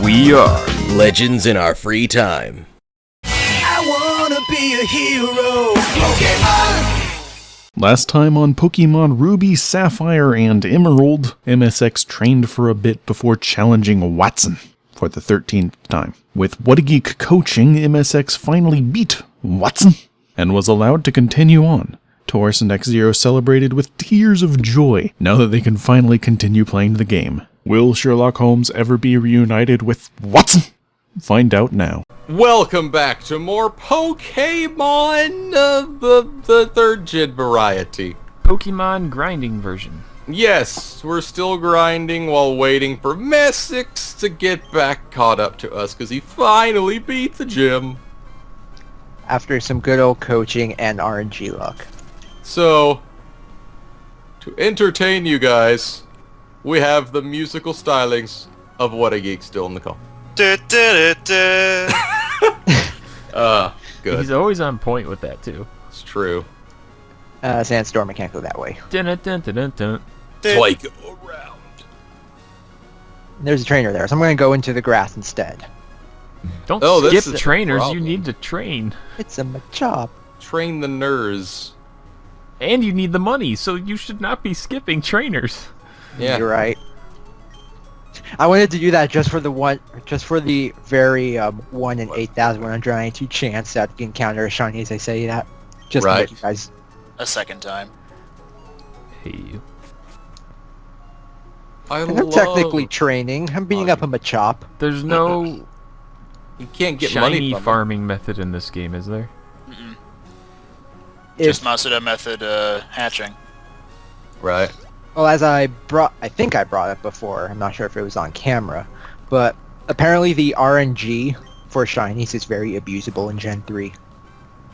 We are Legends in Our Free Time. I wanna be a hero, Pokémon! Last time on Pokemon Ruby, Sapphire, and Emerald, MSX trained for a bit before challenging Watson for the 13th time. With What a Geek coaching, MSX finally beat Watson and was allowed to continue on. Taurus and X-Zero celebrated with tears of joy now that they can finally continue playing the game. Will Sherlock Holmes ever be reunited with Watson? Find out now. Welcome back to more Pokémon, the third gen variety. Pokemon grinding version. Yes, we're still grinding while waiting for Messix to get back caught up to us, because he finally beat the gym. After some good old coaching and RNG luck. So, to entertain you guys, we have the musical stylings of What a Geek still in the call. Good. He's always on point with that too. It's true. Sandstorm, I can't go that way. Like around. There's a trainer there, so I'm going to go into the grass instead. Don't this skip is a trainers, problem. you need to train. It's a Machop. Train the nerds. And you need the money, so you should not be skipping trainers. Yeah. You're right. I wanted to do that just for the very 1 in 8,192 chance that you can encounter a shiny as I say that. Just to Right. make you guys. A second time. Hey, you. And I'm technically training. I'm beating up a Machop. There's no You can't get money shiny from farming method in this game, is there? Just Masuda method hatching. Right. Well, as I think I brought it before. I'm not sure if it was on camera, but apparently the RNG for shinies is very abusable in Gen 3.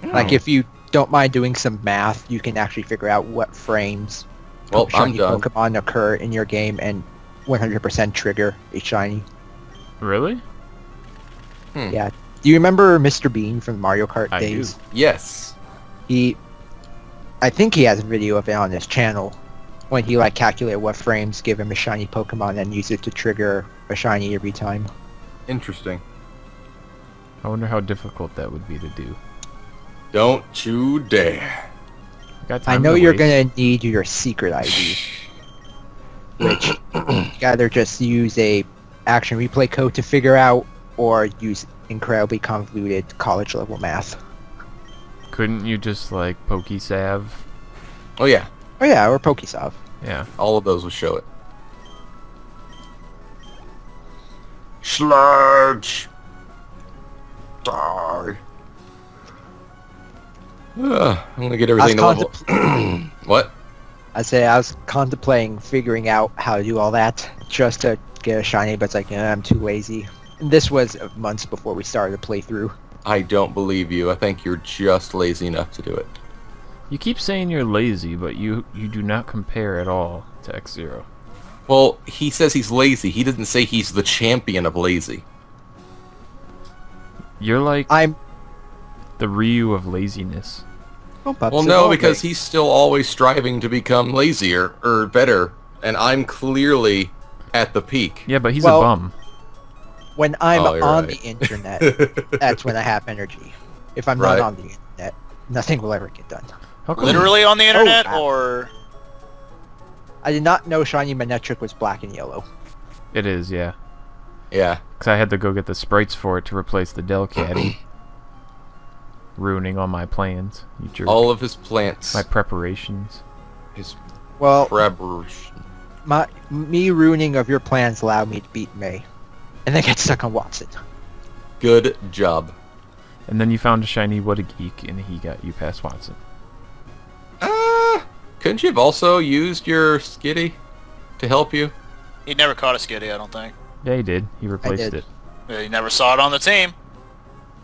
Like if you don't mind doing some math, you can actually figure out what frames Well, I'm shiny done. Pokemon occur in your game and 100% trigger a shiny. Really? Yeah. Do you remember Mr. Bean from Mario Kart I days? do. Yes. I think he has a video of it on his channel when he like calculated what frames give him a shiny Pokemon and use it to trigger a shiny every time. Interesting. I wonder how difficult that would be to do. Don't you dare. Got I time know to you're waste. gonna need your secret ID, which you either just use a action replay code to figure out, or use incredibly convoluted college level math. Couldn't you just like Pokesalve? Oh yeah, Oh yeah, or Pokesolve. Yeah. all of those will show it. Sludge. Die. I'm gonna get everything to level. What? I was contemplating figuring out how to do all that just to get a shiny, but it's like, I'm too lazy. And this was months before we started the playthrough. I don't believe you. I think you're just lazy enough to do it. You keep saying you're lazy, but you do not compare at all to X-Zero. Well, he says he's lazy. He doesn't say he's the champion of lazy. You're like I'm... the Ryu of laziness. Well, no, because he's still always striving to become lazier or better, and I'm clearly at the peak. Yeah, but he's Well- a bum. When I'm Oh, you're on right. the internet, that's when I have energy. If I'm Right. not on the internet, nothing will ever get done. How come? Literally on the internet, wow. or I did not know Shiny Manectric was black and yellow. It is, yeah. Yeah. Because I had to go get the sprites for it to replace the Delcatty. Ruining all my plans. You jerk. All of his plants. my preparations. His Well, preparation. me ruining of your plans allowed me to beat May. And then get stuck on Watson. Good job. And then you found a shiny What a Geek, and he got you past Watson. Couldn't you have also used your Skitty to help you? he never caught a Skitty, I don't think. Yeah, he did. He replaced did. it. Yeah, he never saw it on the team.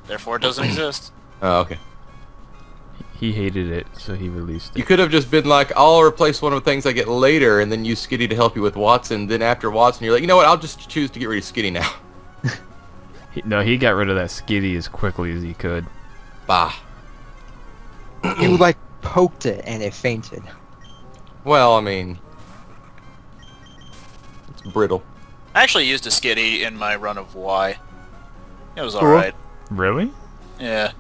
Therefore, it doesn't exist. Oh, okay. He hated it, so he released You it. could have just been like, I'll replace one of the things I get later, and then use Skitty to help you with Watson. Then after Watson, you're like, you know what? I'll just choose to get rid of Skitty now. No, he got rid of that Skitty as quickly as he could. Bah. You like poked it and it fainted. Well, I mean, it's brittle. I actually used a Skitty in my run of Y. It was Cool. alright. Really? Yeah.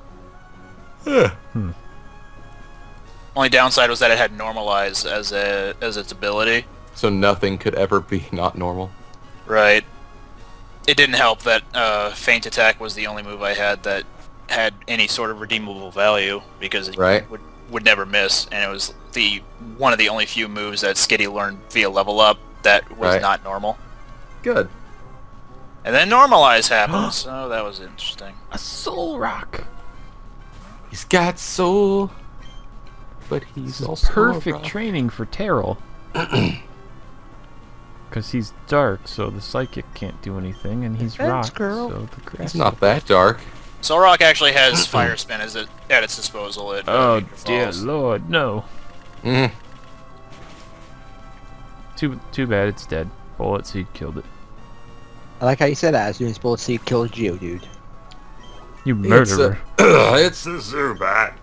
Yeah. Only downside was that it had Normalize as its ability. So nothing could ever be not normal. Right. It didn't help that Feint Attack was the only move I had that had any sort of redeemable value, because it Right. would never miss, and it was one of the only few moves that Skitty learned via level up that was Right. not normal. Good. And then Normalize happened, so that was interesting. A soul rock. He's got soul, but he's This is also perfect rock. training for Terrell. Because he's dark, so the psychic can't do anything, and he's Defense, rock, girl. so the grass. It's not that dark. Solrock actually has Fire Spin at its disposal. Oh Future dear Falls. lord, no. Mm. Too bad it's dead. Bullet Seed killed it. I like how you said that as soon as Bullet Seed killed Geodude. You murderer. It's a Zubat.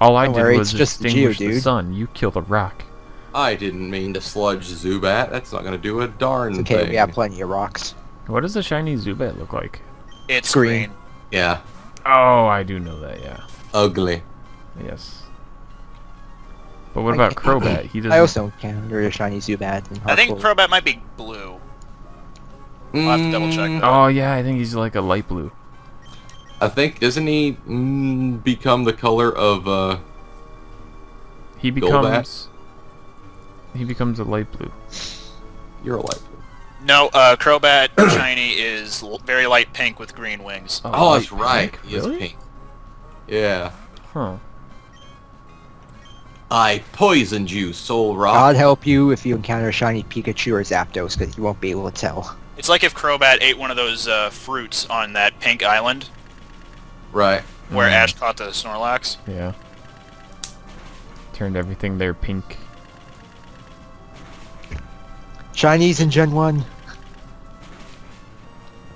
All I Don't did worry, was it's just extinguish the Geodude. sun. You killed a rock. I didn't mean to sludge Zubat. That's not gonna do a darn It's okay, thing. we have plenty of rocks. What does a shiny Zubat look like? It's Green. green. Yeah. Oh, I do know that, yeah. Ugly. Yes. But what about Crobat? He doesn't... I also encountered a shiny Zubat in I think Heart Gold. Crobat might be blue. I'll have to double check. Oh, yeah, I think he's like a light blue. I think, doesn't he become the color of, He becomes... He becomes a light blue. you're a light blue. No, Crobat shiny is very light pink with green wings. Oh, light that's right. pink? He is Really? pink. Yeah. Huh. I poisoned you, Soul Rock. God help you if you encounter a shiny Pikachu or Zapdos, because you won't be able to tell. It's like if Crobat ate one of those fruits on that pink island Right. where Ash caught the Snorlax. Yeah. Turned everything there pink. Shinies in Gen 1.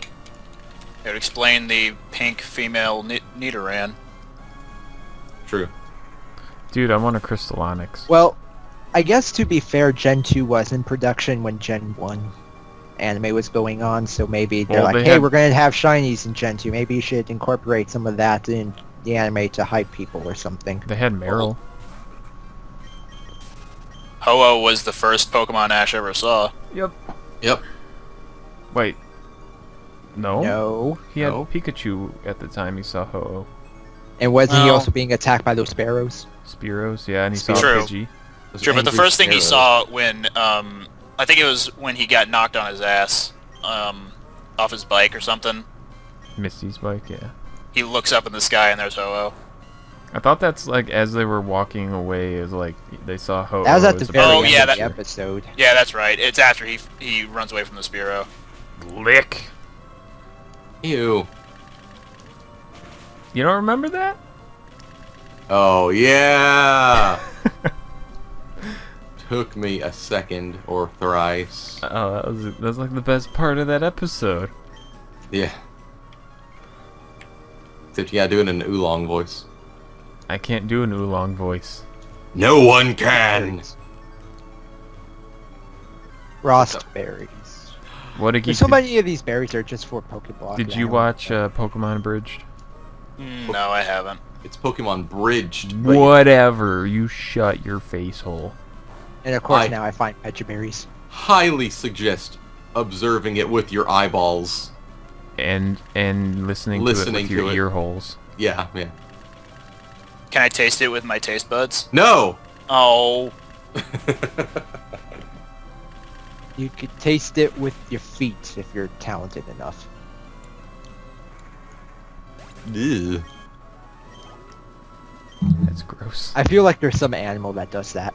It would explain the pink female Nidoran. True. Dude, I want a Crystal Onyx. Well, I guess to be fair, Gen 2 was in production when Gen 1 anime was going on, so maybe they're Well, like, they hey, had- we're going to have shinies in Gen 2. Maybe you should incorporate some of that in the anime to hype people or something. They had Meryl. Ho-Oh was the first Pokemon Ash ever saw. Yep. Yep. Wait. No? No. He had No. Pikachu at the time he saw Ho-Oh. And wasn't he No. also being attacked by those sparrows? Spiros, yeah, and he saw True. Pidgey. Those Sure, but the angry first thing he sparrows. saw when, I think it was when he got knocked on his ass, off his bike or something. Misty's bike, yeah. He looks up in the sky and there's Ho-Oh. I thought that's like as they were walking away, is like they saw Ho-Oh. That was at the as a very Oh, end yeah, of the that- episode. Yeah, that's right. It's after he runs away from the Spearow. lick. Ew. You don't remember that? Oh, yeah. Took me a second or thrice. Oh, that was like the best part of that episode. Yeah. Except you gotta do it in an oolong voice. I can't do an oolong voice. No one can! Frost berries. What a geek! There's so many of these berries are just for Pokeball. Did you watch Pokemon Abridged? No, I haven't. It's Pokemon Bridged. Whatever. You shut your face hole. And of course I- now I find Pecha berries. Highly suggest observing it with your eyeballs. And listening to it Listening with to your it. ear holes. Yeah, yeah. Can I taste it with my taste buds? No! Oh, You could taste it with your feet if you're talented enough. Ew. That's gross. I feel like there's some animal that does that.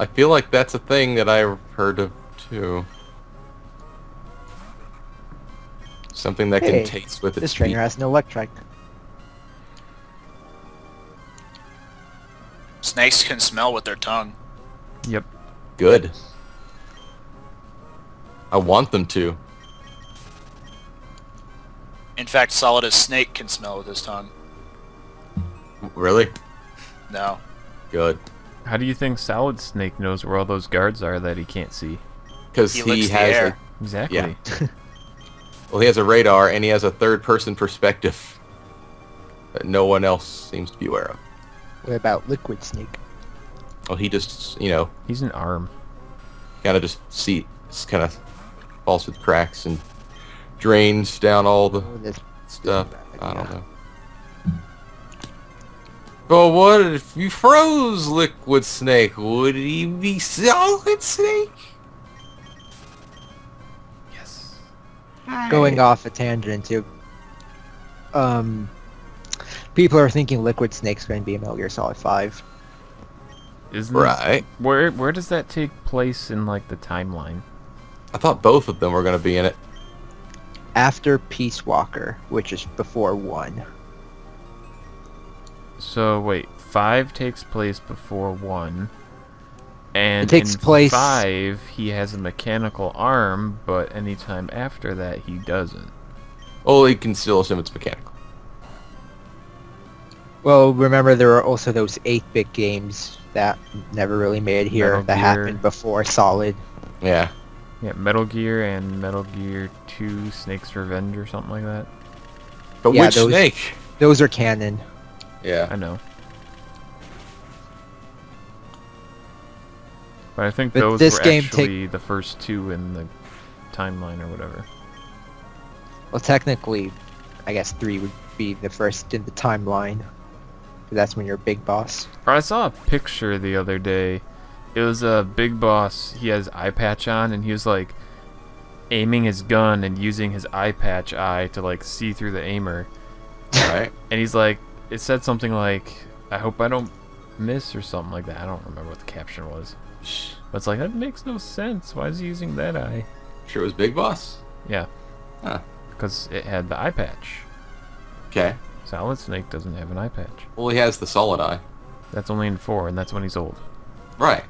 I feel like that's a thing that I've heard of too. Something that Hey, can taste with its This trainer feet. has no Electrike. snakes can smell with their tongue. Yep. Good. I want them to. In fact, Solidus Snake can smell with his tongue. Really? No. Good. How do you think Solid Snake knows where all those guards are that he can't see? Because He he licks the has air. Exactly. Yeah. Well, he has a radar and he has a third-person perspective that no one else seems to be aware of. What about Liquid Snake? Well, he just, you know, He's an arm. kind of just kind of falls through the cracks and drains down all the Oh, this stuff. I don't know. But what if you froze Liquid Snake? Would he be Solid Snake? Yes. Going off a tangent too. People are thinking Liquid Snake's going to be in Metal Gear Solid 5. Isn't Right. Where does that take place in like the timeline? I thought both of them were going to be in it. After Peace Walker, which is before 1. So wait, 5 takes place before 1. And It takes in place- 5 he has a mechanical arm, but anytime after that he doesn't. Well, he can still assume it's mechanical. Well, remember there are also those 8-bit games that never really made it here Metal that Gear. happened before Solid. Yeah. Yeah, Metal Gear and Metal Gear 2 Snake's Revenge or something like that. But Yeah, which those- Snake? Those are canon. Yeah. I know. But I think But those this were game actually the first 2 in the timeline or whatever. Well, technically, I guess 3 would be the first in the timeline. 'Cause that's when you're Big Boss. Or I saw a picture the other day. It was a Big Boss. He has eye patch on, and he was like aiming his gun and using his eye patch eye to like see through the aimer. Right. And he's like, it said something like, "I hope I don't miss" or something like that. I don't remember what the caption was. But it's like, that makes no sense. Why is he using that eye? Sure it was Big Boss? Yeah. Huh. Because it had the eye patch. Okay. Solid Snake doesn't have an eye patch. Well, he has the solid eye. That's only in 4, and that's when he's old. Right.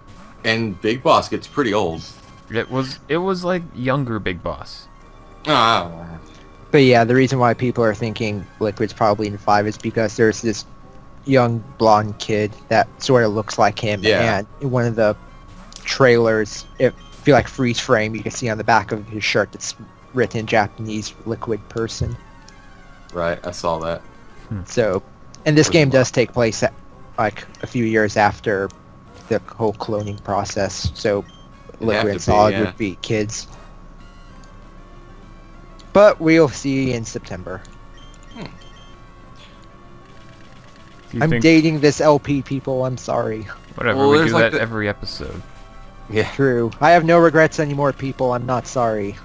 And Big Boss gets pretty old. It was like younger Big Boss. Ah. But yeah, the reason why people are thinking Liquid's probably in 5 is because there's this young blonde kid that sort of looks like him. Yeah. And in one of the trailers, if you like freeze frame, you can see on the back of his shirt that's written in Japanese, Liquid Person. Right, I saw that. So, and this Was game it does take place at, like a few years after the whole cloning process. So, have Liquid to and be, Solid yeah. would be kids. But we'll see in September. Do you I'm think, dating this LP, people. I'm sorry. whatever, Well, we there's do like that the- every episode. Yeah. True. I have no regrets anymore, people. I'm not sorry.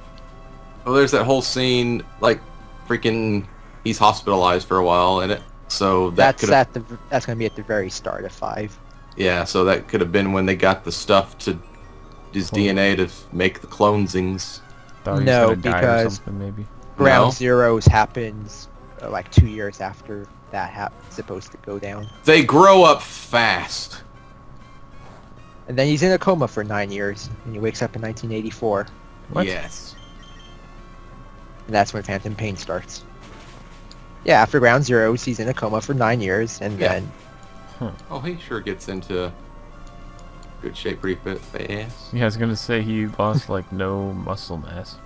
Well, there's that whole scene, like, freaking, he's hospitalized for a while in it. So that could have, That's gonna be at the very start of 5. yeah, so that could have been when they got the stuff to his DNA to make the clonesings. Thought he was No, gonna die or because- something, maybe. Ground No? Zeroes happens like 2 years after that supposed to go down. They grow up fast. And then he's in a coma for 9 years, and he wakes up in 1984. What? Yes. And that's when Phantom Pain starts. Yeah, after Ground Zeroes, he's in a coma for 9 years, and Yeah. then Oh, he sure gets into good shape pretty fast. Yeah, I was gonna say he lost like no muscle mass.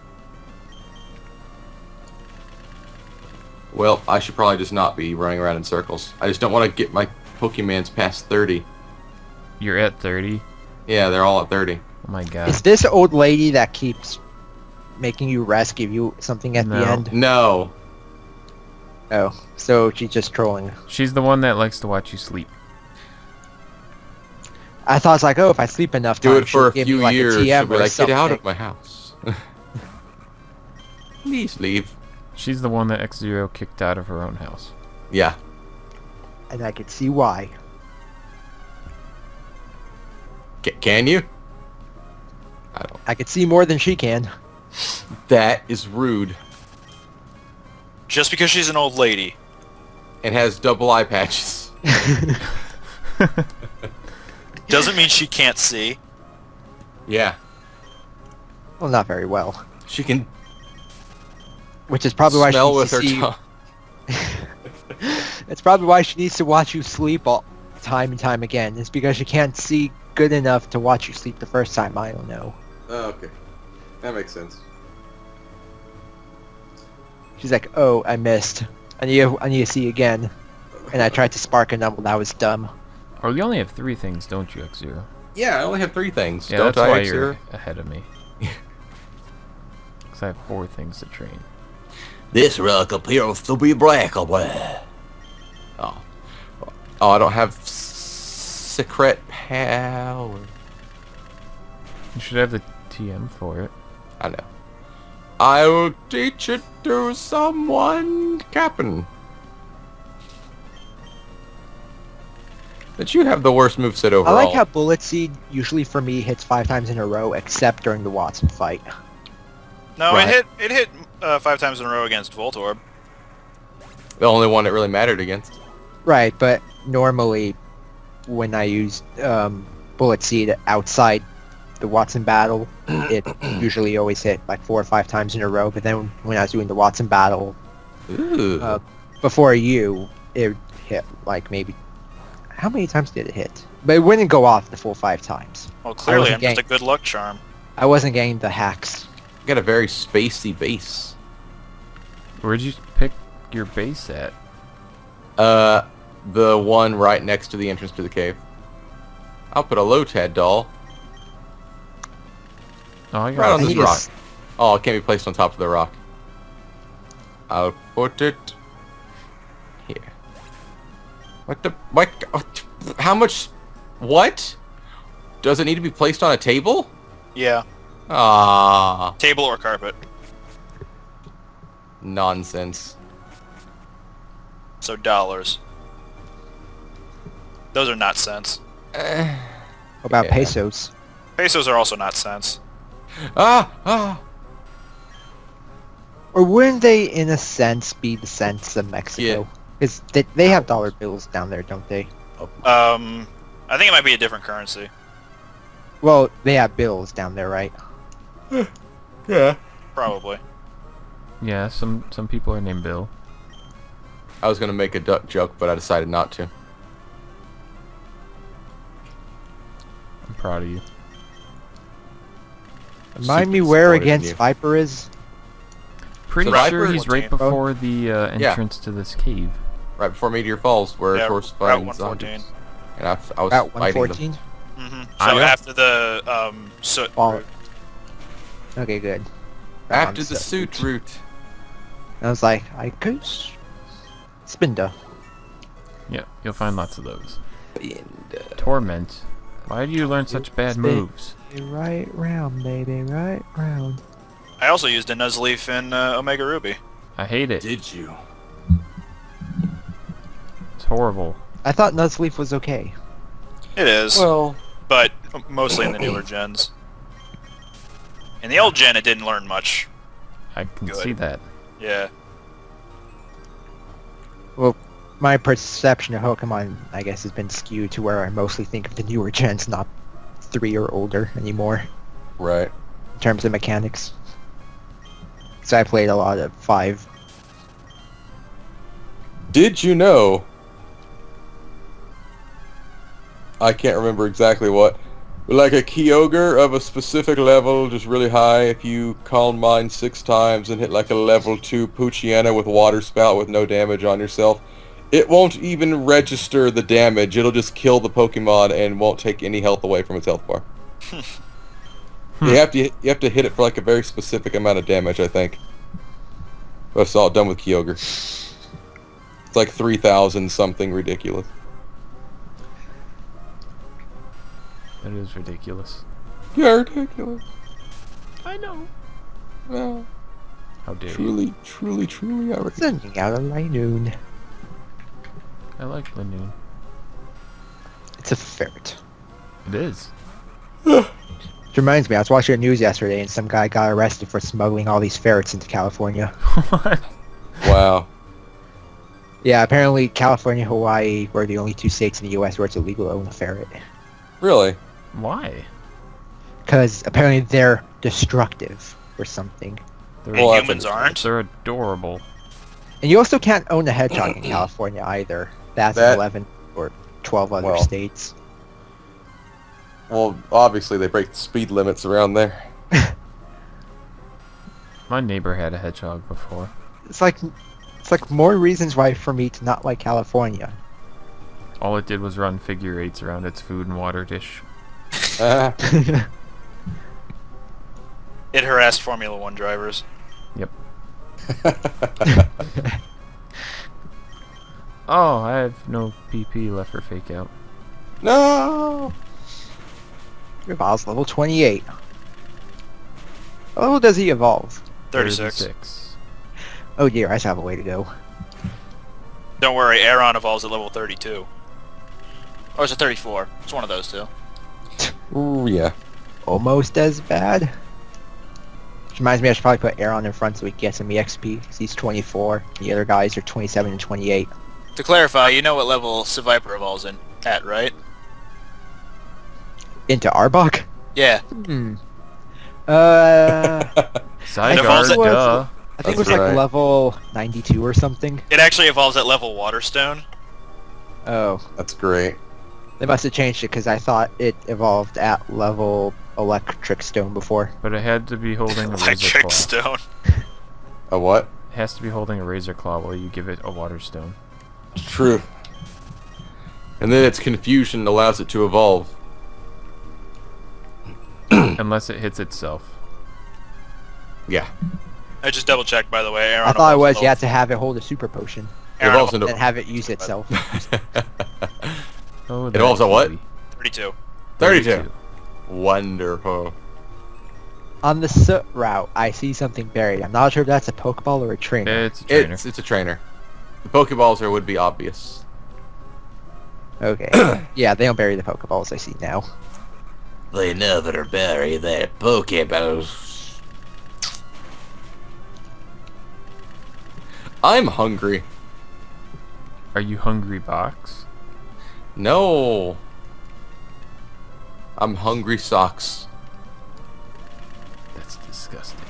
Well, I should probably just not be running around in circles. I just don't want to get my Pokemons past 30. You're at 30? Yeah, they're all at 30. Oh my god. is this old lady that keeps making you rest, give you something at No. the end? No. Oh, so she's just trolling. She's the one that likes to watch you sleep. I thought it's like, oh, if I sleep enough time, Do it she'll for a give me few like years. a TM She'll be or like, get out something." of my house. Please leave. She's the one that X-Zero kicked out of her own house. Yeah. And I could see why. Can you? I don't. I could see more than she can. That is rude. Just because she's an old lady. And has double eye patches. Doesn't mean she can't see. Yeah. Well, not very well. She can Which is probably why she smell needs with to her see. tongue. It's probably why she needs to watch you sleep time and time again. It's because you can't see good enough to watch you sleep the first time. I don't know. Oh, okay. That makes sense. She's like, oh, I missed. I need to see again. And I tried to spark a number. That was dumb. Or you only have 3 things, don't you, X-Zero? Yeah, I only have 3 things. Yeah, Don't that's I, why X-Zero? you're ahead of me. Because I have 4 things to train. This rock appears to be breakable. Oh. Oh, I don't have secret power. You should have the TM for it. I know. I will teach it to someone, Captain. That you have the worst moveset overall. I like how Bullet Seed usually for me hits 5 times in a row, except during the Watson fight. No, Right. it hit 5 times in a row against Voltorb. the only one it really mattered against. Right, but normally when I use Bullet Seed outside the Watson battle, it usually always hit like 4 or 5 times in a row. But then when I was doing the Watson battle Ooh. before you, it hit like maybe... How many times did it hit? But it wouldn't go off the full 5 times. Well, clearly wasn't I'm just a getting- good luck charm. I wasn't getting the hacks. Got a very spacey base. Where'd you pick your base at? The one right next to the entrance to the cave. I'll put a Lotad doll Oh, I right got on I this need to rock. s- Oh, it can't be placed on top of the rock. I'll put it here. What the? What? How much? What? Does it need to be placed on a table? Yeah, Ah, table or carpet. nonsense. So dollars. Those are not cents. about Yeah. pesos. Pesos are also not cents. Ah! Or wouldn't they, in a sense, be the cents of Mexico? Because they have dollar bills down there, don't they? I think it might be a different currency. Well, they have bills down there, right? Yeah. Probably. Yeah, some people are named Bill. I was gonna make a duck joke, but I decided not to. I'm proud of you. Remind me Super where disappointed in against you. Viper is? Pretty So sure Viper- he's right before the entrance to this cave. Right before Meteor Falls, where Yeah, Tor's Route fighting 114. zombies. And I was About fighting them. 114? Mm-hmm. I So know. after the soot. Fall. Okay, good. After the suit route. I was like, I could... Spinda. Yeah, you'll find lots of those. And, Torment. Why do you learn such bad moves? Right round, baby, right round. I also used a Nuzleaf in Omega Ruby. I hate it. did you? It's horrible. I thought Nuzleaf was okay. It is, Well, but mostly in the newer gens. In the old gen, it didn't learn much. I can Good. see that. Yeah. Well, my perception of Pokemon, I guess, has been skewed to where I mostly think of the newer gens, not 3 or older anymore, right. in terms of mechanics. So I played a lot of 5. Did you know? I can't remember exactly what. But like a Kyogre of a specific level, just really high, if you calm mine 6 times and hit like a level 2 Poochyena with Water Spout with no damage on yourself, it won't even register the damage. It'll just kill the Pokemon and won't take any health away from its health bar. You have to hit it for like a very specific amount of damage, I think. That's all done with Kyogre. It's like 3,000 something ridiculous. That is ridiculous. Yeah, ridiculous. I know. Well, How dare you? truly outrageous. Sending out a Linoon. I like Linoon. It's a ferret. It is. Which reminds me, I was watching the news yesterday and some guy got arrested for smuggling all these ferrets into California. What? Wow. Yeah, apparently California and Hawaii were the only 2 states in the US where it's illegal to own a ferret. Really? Why? Because apparently they're destructive or something. They're, And Well, that's humans aren't. they're adorable. And you also can't own a hedgehog in California either. That's That- 11 or 12 other Well. states. Well, obviously they break the speed limits around there. My neighbor had a hedgehog before. It's like more reasons why for me to not like California. All it did was run figure eights around its food and water dish. It harassed Formula One drivers. Yep. Oh, I have no PP left for fake out. No! Evolves level 28. How level does he evolve? 36. Oh dear, I still have a way to go. Don't worry, Aeron evolves at level 32. Or is it 34? It's one of those two. Ooh, yeah. Almost as bad. Which reminds me I should probably put Aaron in front so he gets some EXP, because he's 24. The other guys are 27 and 28. To clarify, you know what level Sapphire evolves at, right? Into Arbok? Yeah. Zygarde, was- duh. I think it was That's like right. level 92 or something. It actually evolves at level Waterstone. Oh. That's great. They must have changed it because I thought it evolved at level Electric Stone before. But it had to be holding a razor Electric claw. Stone. A what? It has to be holding a razor claw while you give it a water stone. It's true. And then its confusion allows it to evolve. Unless it hits itself. Yeah. I just double checked, by the way. Aeron I thought it evolves was you at had to have it hold a super potion It evolves and into... then have it use itself. Oh, It evolves at what? 32. 32. Wonderful. On the soot route, I see something buried. I'm not sure if that's a Pokeball or a trainer. It's a trainer. It's a trainer. The Pokeballs would be obvious. Okay. Yeah, they don't bury the Pokeballs I see now. They never bury their Pokeballs. I'm hungry. Are you hungry, Box? No. I'm hungry socks. That's disgusting.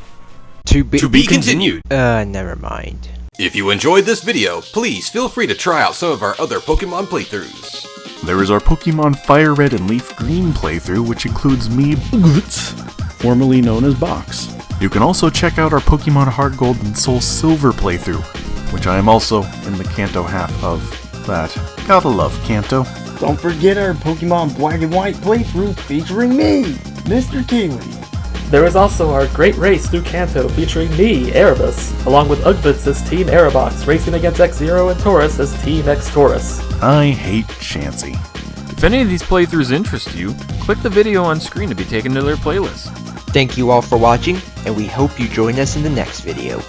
To be continued. Never mind. If you enjoyed this video, please feel free to try out some of our other Pokemon playthroughs. There is our Pokemon Fire Red and Leaf Green playthrough, which includes me, Ugvts, formerly known as Box. You can also check out our Pokemon Heart Gold and Soul Silver playthrough, which I am also in the Kanto half of that. Gotta love Kanto. Don't forget our Pokemon Black and White playthrough featuring me, Mr. Kiwi. There was also our Great Race through Kanto featuring me, Erebus, along with Ugvts as Team Aerobox, racing against X-Zero and Taurus as Team X-Taurus. I hate Chansey. If any of these playthroughs interest you, click the video on screen to be taken to their playlist. Thank you all for watching, and we hope you join us in the next video.